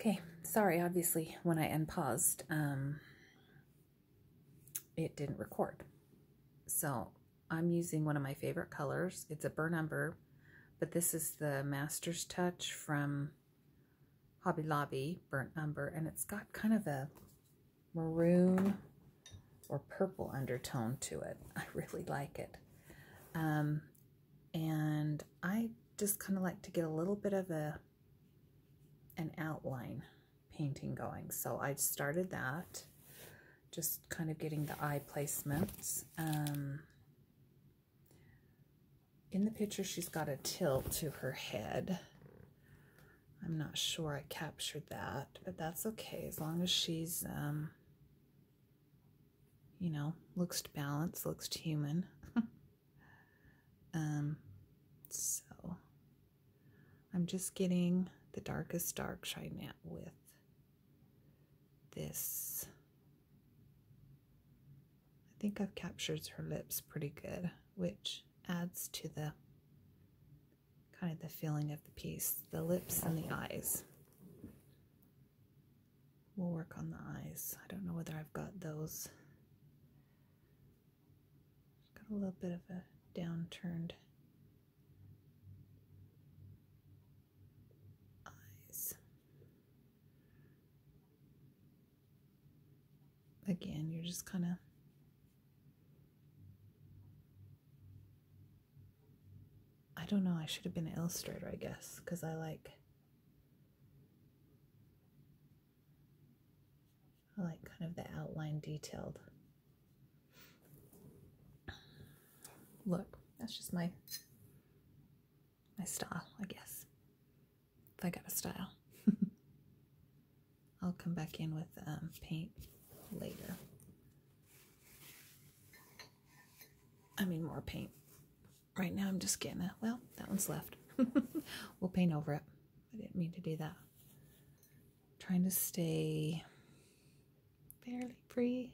Okay, sorry, obviously when I unpaused, it didn't record. So I'm using one of my favorite colors. It's a burnt umber, but this is the Master's Touch from Hobby Lobby, burnt umber, and it's got kind of a maroon or purple undertone to it. I really like it. And I just kind of like to get a little bit of an outline painting going. So I started that, just kind of getting the eye placements. In the picture, she's got a tilt to her head. I'm not sure I captured that, but that's okay as long as she's, you know, looks balanced, looks human. So I'm just getting the darkest dark shine with this. I think I've captured her lips pretty good, which adds to the kind of the feeling of the piece. The lips and the eyes. We'll work on the eyes. I don't know whether I've got those. Got a little bit of a downturned eyes. Again, you're just kind of I don't know, I should have been an illustrator, I guess, because I like kind of the outline detailed. Look, that's just my style, I guess. If I got a style. I'll come back in with paint later. I mean more paint. Right now I'm just getting well, that one's left. We'll paint over it. I didn't mean to do that. Trying to stay fairly free.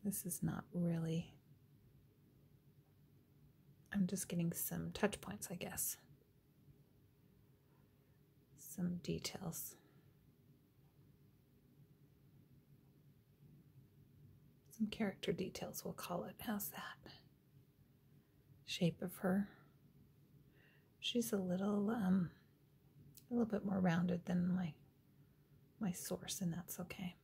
This is not really, I'm just getting some touch points, I guess. Some details. Some character details, we'll call it. How's that? Shape of her. She's a little bit more rounded than my source, and that's okay.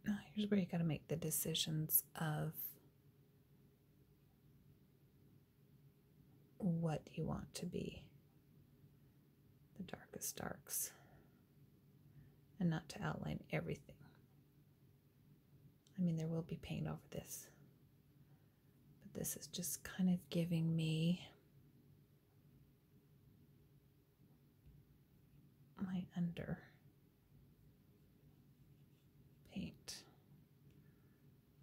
Now here's where you got to make the decisions of what you want to be the darkest darks, and not to outline everything. I mean, there will be paint over this, but this is just kind of giving me my under paint.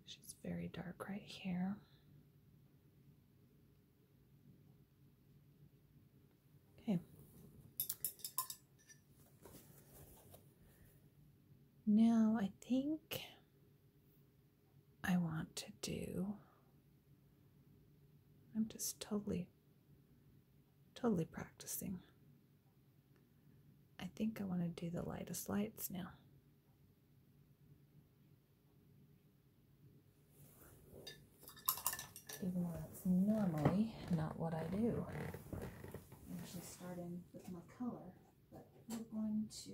She's very dark right here. Okay. Now I think I want to do, I'm just totally practicing. I think I want to do the lightest lights now. Even though that's normally not what I do. I'm actually starting with my color, but we're going to,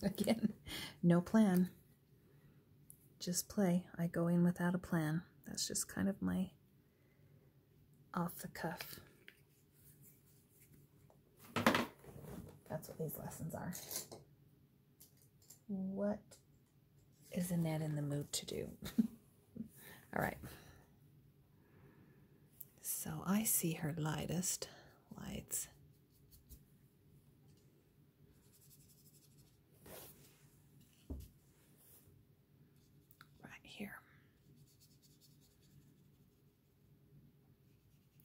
again, no plan. Just play. I go in without a plan. That's just kind of my off the cuff. That's what these lessons are. What is Annette in the mood to do? All right. So I see her lightest lights. Right here.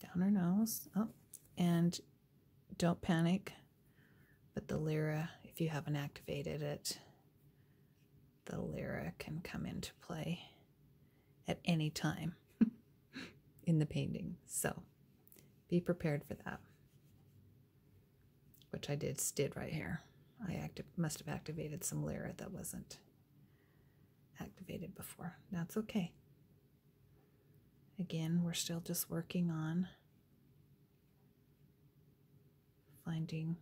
Down her nose. Oh, and don't panic. But the Lyra, if you haven't activated it, the Lyra can come into play at any time in the painting. So be prepared for that. Which I did right here. I must have activated some Lyra that wasn't activated before. That's okay. Again, we're still just working on finding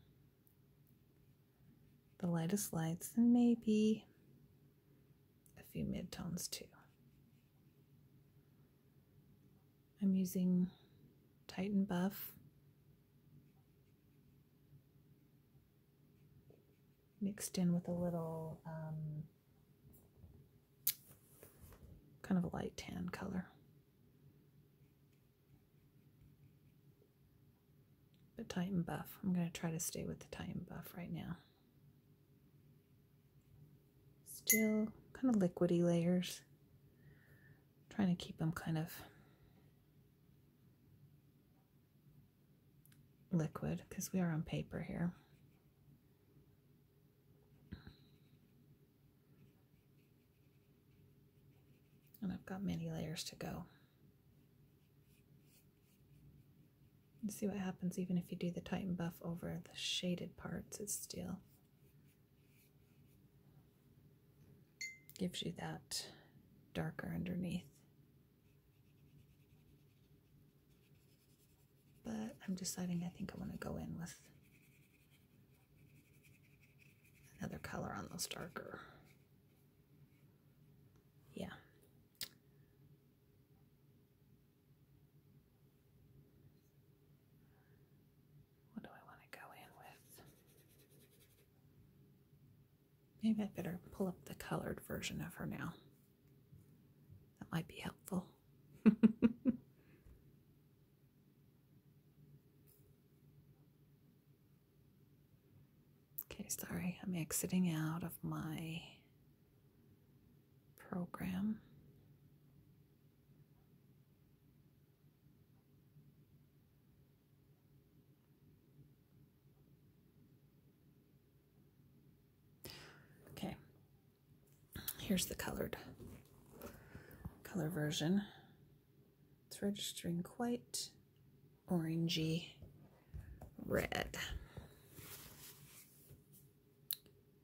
the lightest lights and maybe a few midtones too. I'm using Titan Buff mixed in with a little kind of a light tan color. But Titan Buff. I'm going to try to stay with the Titan Buff right now. Still kind of liquidy layers. Trying to keep them kind of liquid because we are on paper here. And I've got many layers to go. And see what happens even if you do the Titan Buff over the shaded parts. It still gives you that darker underneath. But I'm deciding I think I want to go in with another color on those darker. Yeah. What do I want to go in with? Maybe I better pull up the colored version of her now. That might be helpful. Okay, sorry, I'm exiting out of my program. Okay, here's the color version. It's registering quite orangey red,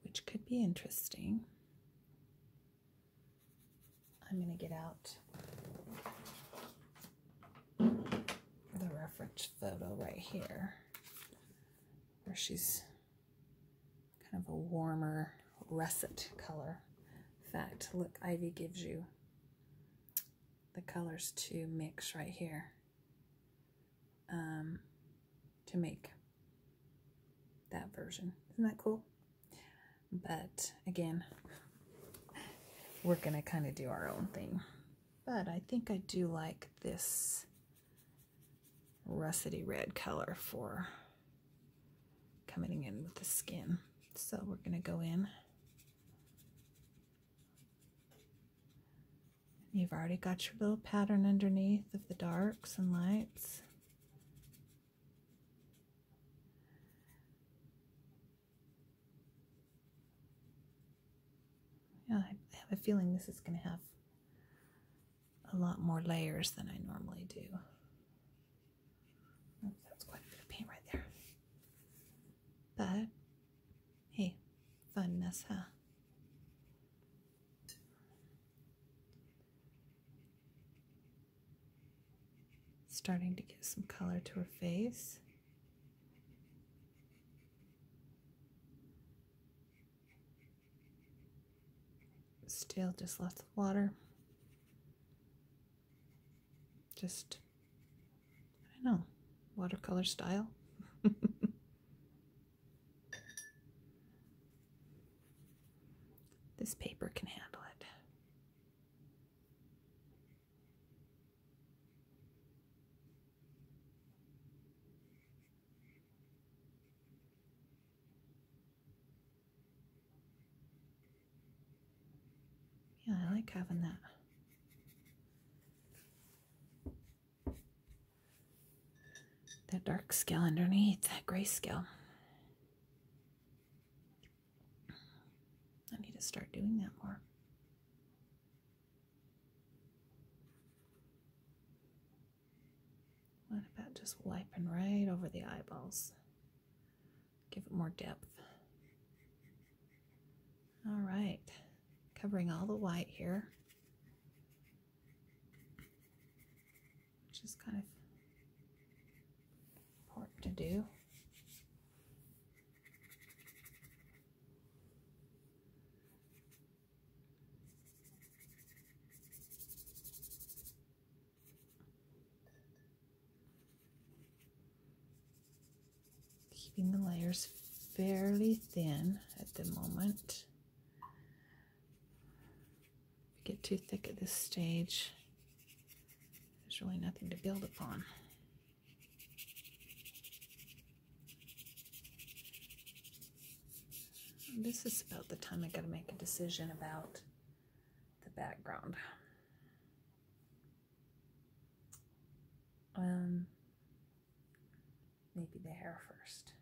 which could be interesting. I'm going to get out the reference photo right here, where she's kind of a warmer russet color. In fact, look, Ivy gives you the colors to mix right here to make that version. Isn't that cool? But again, we're gonna kind of do our own thing. But I think I do like this russety red color for coming in with the skin. So we're gonna go in. You've already got your little pattern underneath of the darks and lights. Yeah, I have a feeling this is going to have a lot more layers than I normally do. Oh, that's quite a bit of paint right there. But, hey, funness, huh? Starting to get some color to her face. Still just lots of water. Just, I don't know, watercolor style. This paper can handle it. Yeah, I like having that dark scale underneath, that gray scale. I need to start doing that more. What about just wiping right over the eyeballs? Give it more depth. All right, covering all the white here, which is kind of important to do. Keeping the layers fairly thin at the moment. If you get too thick at this stage, there's really nothing to build upon. This is about the time I got to make a decision about the background. Maybe the hair first.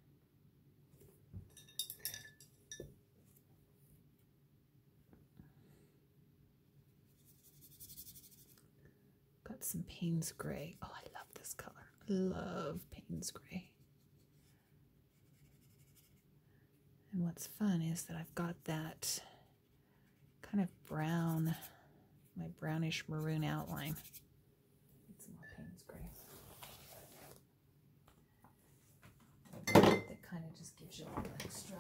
Got some Payne's Gray. Oh, I love this color. I love Payne's Gray. And what's fun is that I've got that kind of brown, my brownish maroon outline. Need some more Payne's Gray. That kind of just gives you a little extra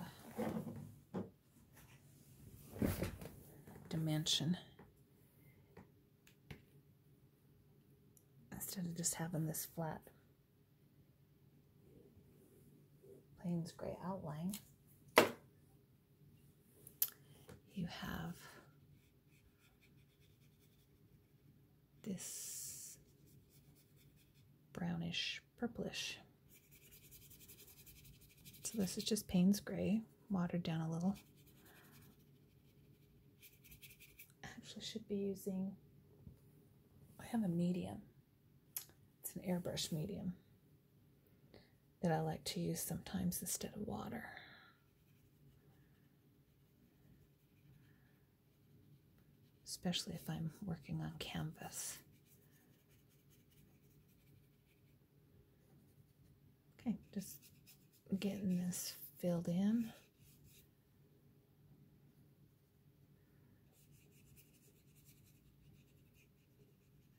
dimension. Instead of just having this flat Payne's Gray outline, you have this brownish purplish. So this is just Payne's Gray, watered down a little. I actually should be using, I have a medium. It's an airbrush medium that I like to use sometimes instead of water. Especially if I'm working on canvas. Okay, just getting this filled in.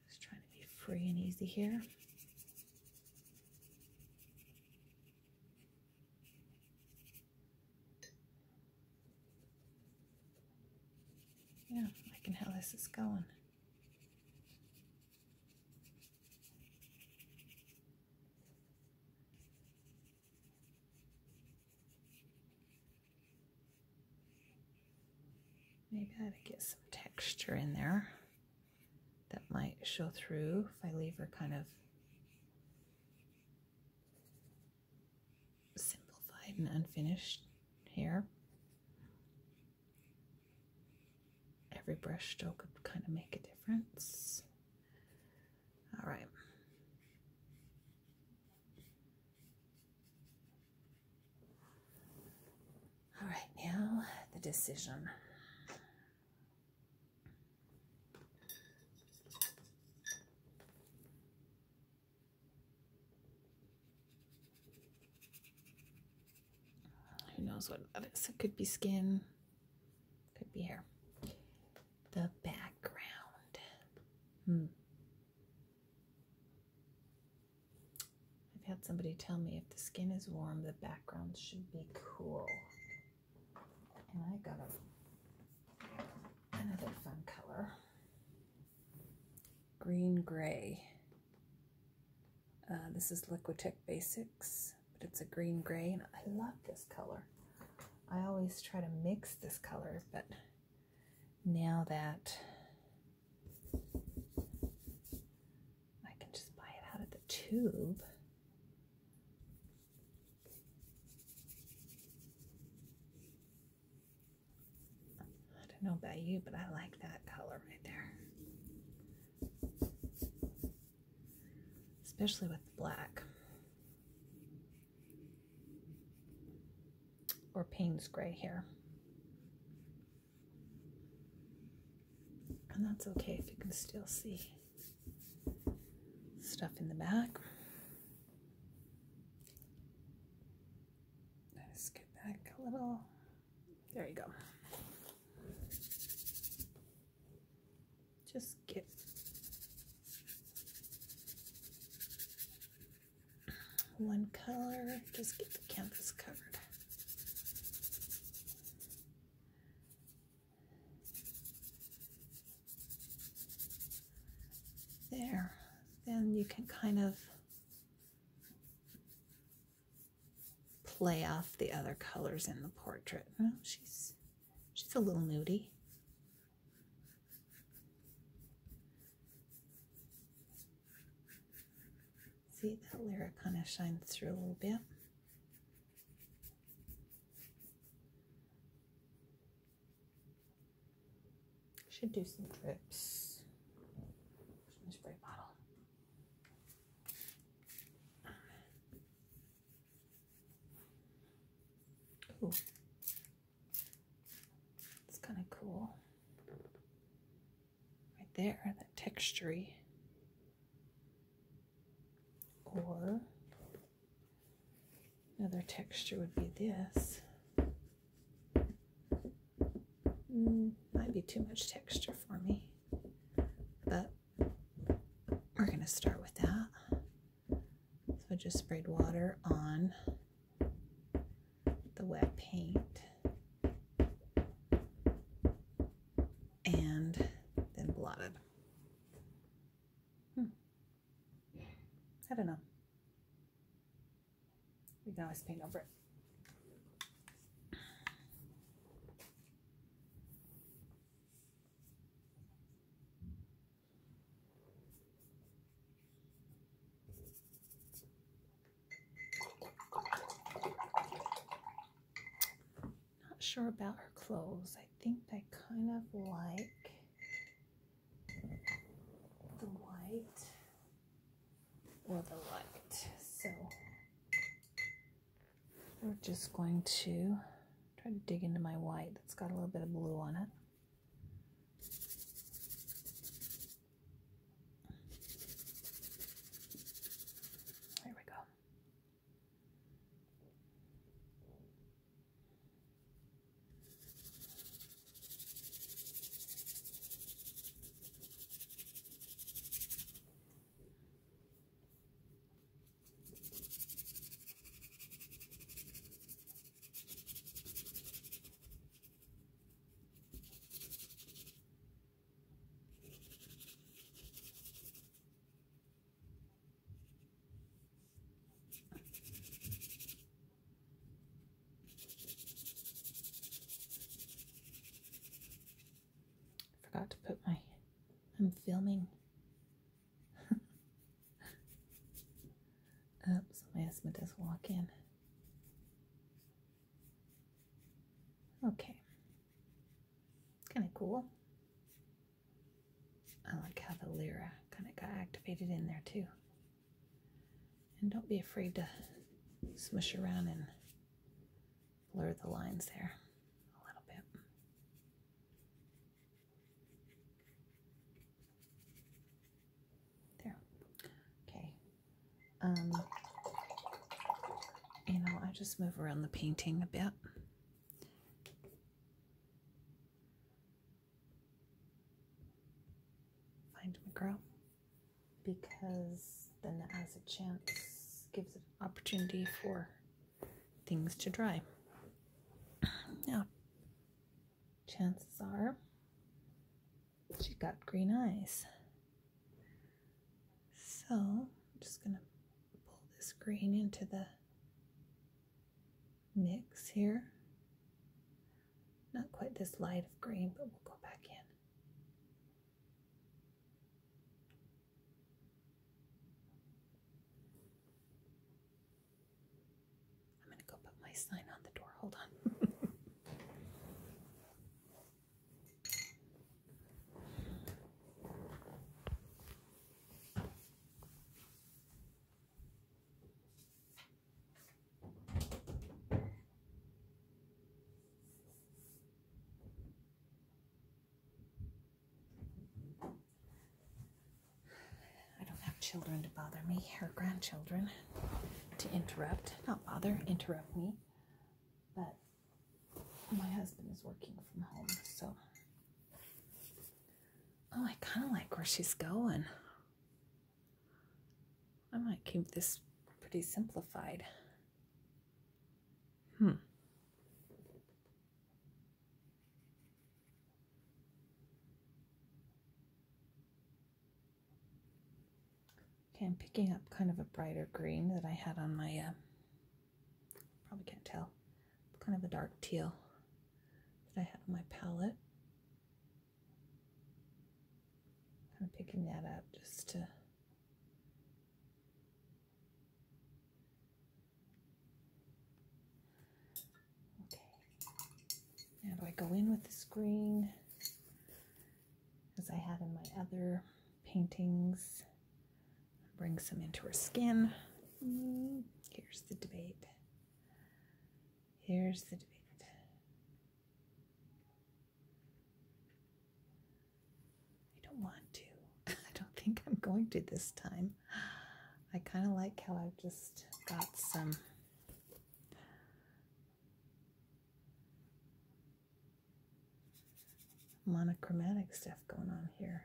Just trying to be free and easy here. Yeah, liking how this is going. Maybe I ought to get some texture in there. That might show through if I leave her kind of simplified and unfinished here. Every brush stroke could kind of make a difference. All right. All right, now the decision. Who knows what that is? It could be skin, could be hair. The background. I've had somebody tell me if the skin is warm, the background should be cool. And I got another fun color. Green gray. This is Liquitech Basics, but it's a green gray, and I love this color. I always try to mix this color, but now that I can just buy it out of the tube, I don't know about you, but I like that color right there. Especially with the black. Or Payne's Gray here. And that's okay if you can still see stuff in the back. There you go. Just get one color, just get the canvas covered. There. Then you can kind of play off the other colors in the portrait. Oh, she's a little nudie. See, that Lyra kind of shines through a little bit. Should do some drips. Where's my spray bottle? Ooh. It's kind of cool. Right there, that texture-y. Or another texture would be this. Might be too much texture for me, but we're going to start with that. So I just sprayed water on the wet paint and then blotted. I don't know. We can always paint over it. Not sure about her clothes. I think I kind of like the white or the light. So we're just going to try to dig into my white that's got a little bit of blue on it. There we go. Forgot to put I'm filming. Oops, my husband does walk in. Okay. Kind of cool. I like how the Lyra kind of got activated in there too. And don't be afraid to smush around and blur the lines there a little bit. There. Okay. I just move around the painting a bit. Find my girl, because then that has a chance, gives it an opportunity for things to dry. Now, chances are she got green eyes. So I'm just gonna pull this green into the mix here. Not quite this light of green, but we'll go back in. I'm gonna go put my sign on the door. Hold on. Children to bother me, or grandchildren to interrupt, not bother, interrupt me. But my husband is working from home, so. Oh, I kind of like where she's going. I might keep this pretty simplified. Okay, I'm picking up kind of a brighter green that I had on my, probably can't tell, kind of a dark teal that I had on my palette. Kind of picking that up just to now do I go in with this green as I had in my other paintings? Bring some into her skin. Here's the debate. Here's the debate. I don't want to. I don't think I'm going to this time. I kind of like how I've just got some monochromatic stuff going on here.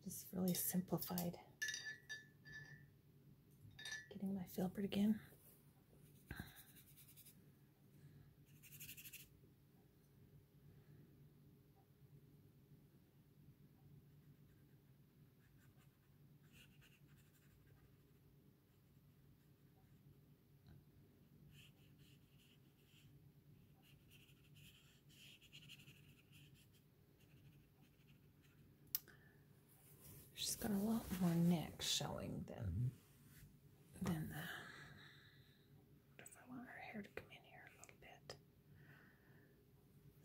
Just really simplified. Getting my filbert again. She's got a lot more neck showing than what if I want her hair to come in here a little bit.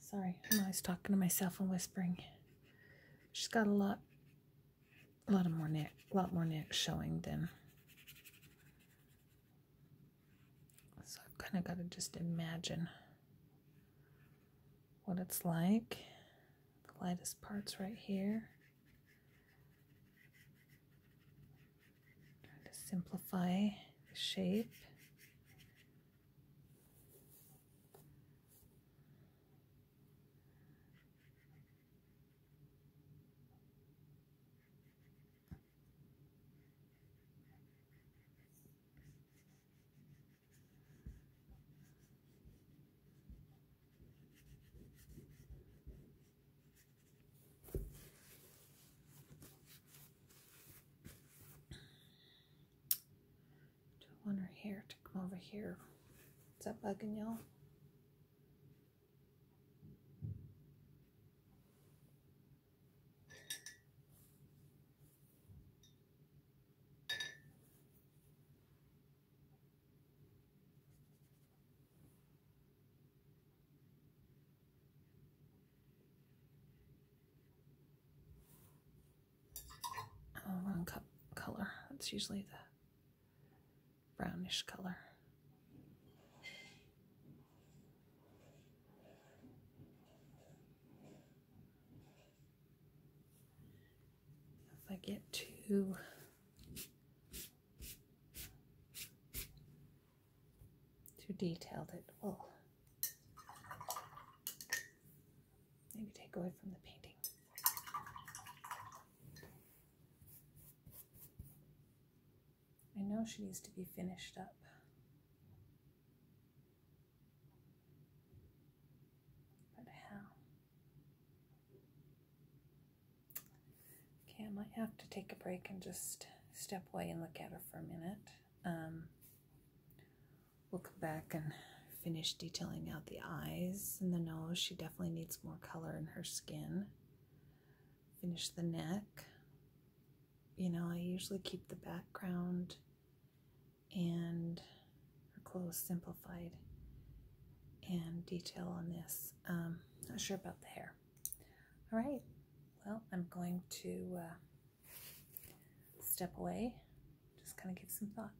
Sorry, I'm always talking to myself and whispering. She's got a lot more neck showing than. So I've kind of got to just imagine what it's like. The lightest part's right here. Trying to simplify the shape. I want her hair to come over here. Is that bugging y'all? Oh, wrong color. That's usually the brownish color. If I get too detailed, it will maybe take away from the painting. I know she needs to be finished up. But how? Okay, I might have to take a break and just step away and look at her for a minute. We'll come back and finish detailing out the eyes and the nose. She definitely needs more color in her skin. Finish the neck. You know, I usually keep the background and her clothes simplified and detail on this. Not sure about the hair. All right, well, I'm going to step away, just kind of give some thought.